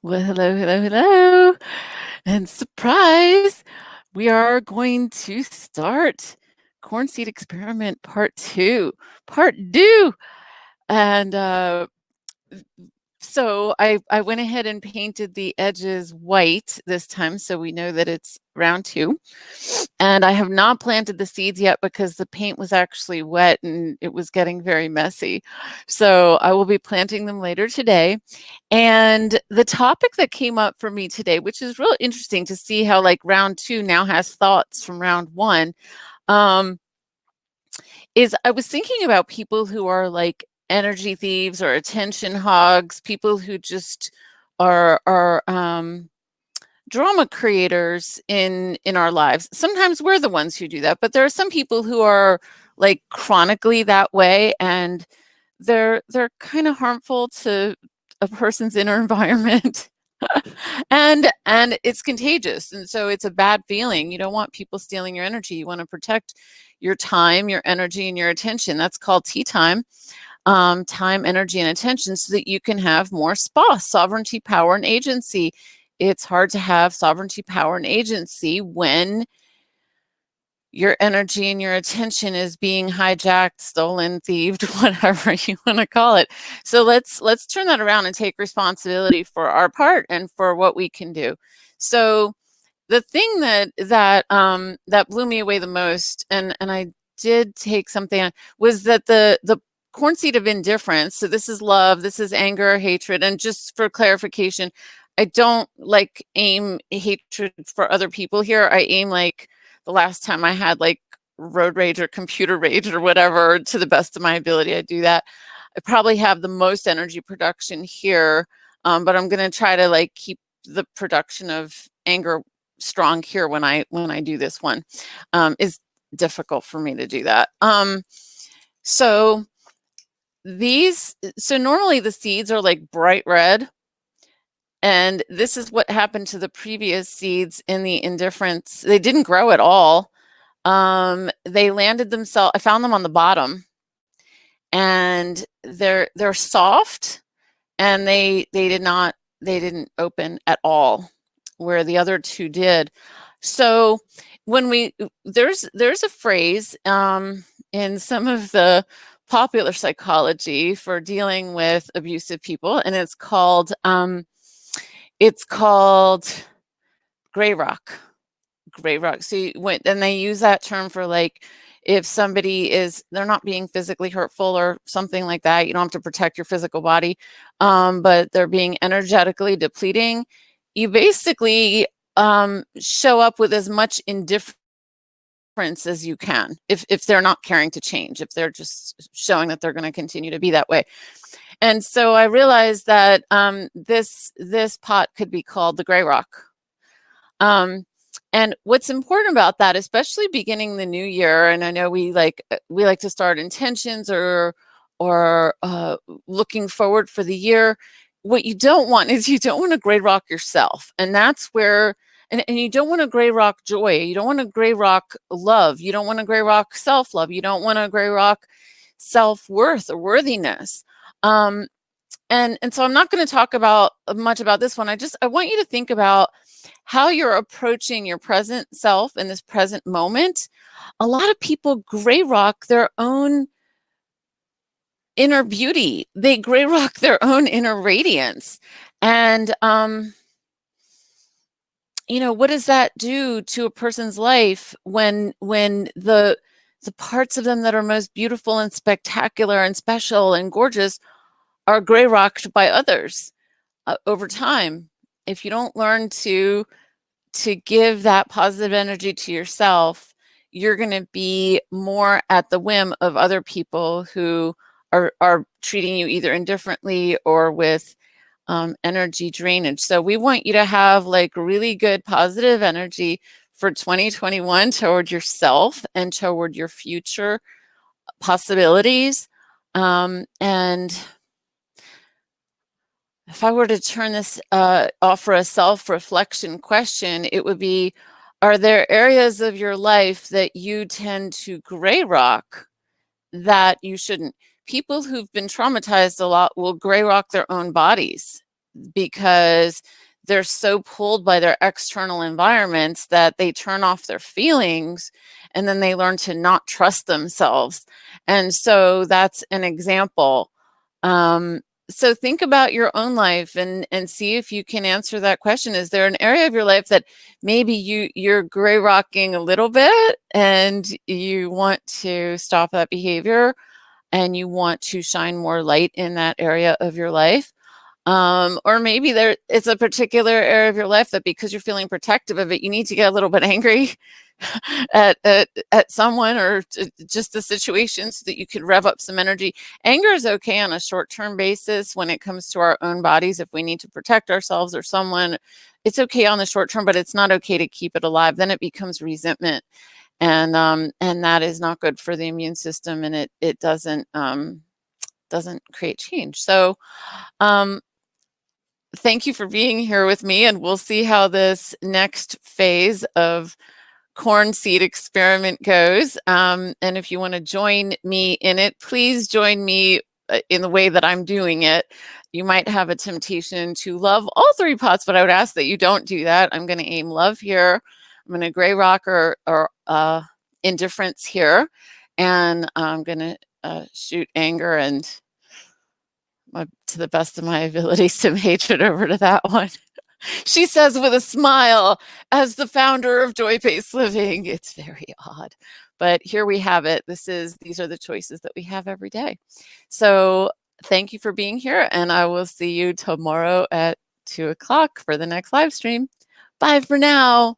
Well, hello, hello, hello. And surprise, we are going to start Corn Seed Experiment Part 2. Part 2. And so I went ahead and painted the edges white this time, so we know that it's round 2. And I have not planted the seeds yet because the paint was actually wet and it was getting very messy. So I will be planting them later today. And the topic that came up for me today, which is real interesting to see how like round 2 now has thoughts from round 1, is I was thinking about people who are like energy thieves or attention hogs, people who just are drama creators in our lives. Sometimes we're the ones who do that, but there are some people who are like chronically that way, and they're kind of harmful to a person's inner environment. and it's contagious, and so it's a bad feeling. You don't want people stealing your energy. You want to protect your time, your energy, and your attention. That's called tea time. Time, energy, and attention, so that you can have more SPA, sovereignty, power, and agency. It's hard to have sovereignty, power, and agency when your energy and your attention is being hijacked, stolen, thieved, whatever you want to call it. So let's turn that around and take responsibility for our part and for what we can do. So the thing that blew me away the most, and I did take something, was that the corn seed of indifference. So this is love, this is anger, hatred, and just for clarification, I don't like aim hatred for other people here. I aim like the last time I had like road rage or computer rage or whatever, to the best of my ability, I do that. I probably have the most energy production here, but I'm going to try to like keep the production of anger strong here when I do this one. It's difficult for me to do that. So normally the seeds are like bright red. And this is what happened to the previous seeds in the indifference. They didn't grow at all. They landed themselves, I found them on the bottom, and they're soft, and they didn't open at all, where the other two did. So when there's a phrase in some of the popular psychology for dealing with abusive people, and it's called gray rock. So and they use that term for like, if somebody they're not being physically hurtful or something like that, you don't have to protect your physical body, but they're being energetically depleting. You basically show up with as much indifference as you can, if they're not caring to change, if they're just showing that they're going to continue to be that way. And so I realized that this pot could be called the gray rock. And what's important about that, especially beginning the new year, and I know we like to start intentions or looking forward for the year. What you don't want is, you don't want to gray rock yourself, and that's where. And you don't want to gray rock joy. You don't want to gray rock love. You don't want to gray rock self-love. You don't want to gray rock self-worth or worthiness. And so I'm not going to talk about much about this one. I want you to think about how you're approaching your present self in this present moment. A lot of people gray rock their own inner beauty. They gray rock their own inner radiance. And, what does that do to a person's life when the parts of them that are most beautiful and spectacular and special and gorgeous are gray rocked by others over time? If you don't learn to give that positive energy to yourself, you're going to be more at the whim of other people who are treating you either indifferently or with energy drainage. So we want you to have like really good positive energy for 2021 toward yourself and toward your future possibilities. And if I were to turn this, offer a self-reflection question, it would be, are there areas of your life that you tend to gray rock that you shouldn't? People who've been traumatized a lot will gray rock their own bodies. because they're so pulled by their external environments that they turn off their feelings, and then they learn to not trust themselves. And so that's an example. So think about your own life and see if you can answer that question. Is there an area of your life that maybe you're gray rocking a little bit and you want to stop that behavior and you want to shine more light in that area of your life? Or maybe it's a particular area of your life that because you're feeling protective of it, you need to get a little bit angry at someone or just the situation so that you can rev up some energy. Anger is okay on a short-term basis when it comes to our own bodies. If we need to protect ourselves or someone, it's okay on the short term, but it's not okay to keep it alive. Then it becomes resentment, and that is not good for the immune system, and it doesn't create change. So thank you for being here with me, and we'll see how this next phase of corn seed experiment goes. And if you want to join me in it, please join me in the way that I'm doing it. You might have a temptation to love all 3 pots, but I would ask that you don't do that. I'm going to aim love here. I'm going to gray rock or indifference here. And I'm going to shoot anger and to the best of my ability, some hatred over to that one. She says with a smile, as the founder of Joy-Based Living. It's very odd, but here we have it. These are the choices that we have every day. So thank you for being here, and I will see you tomorrow at 2 o'clock for the next live stream. Bye for now.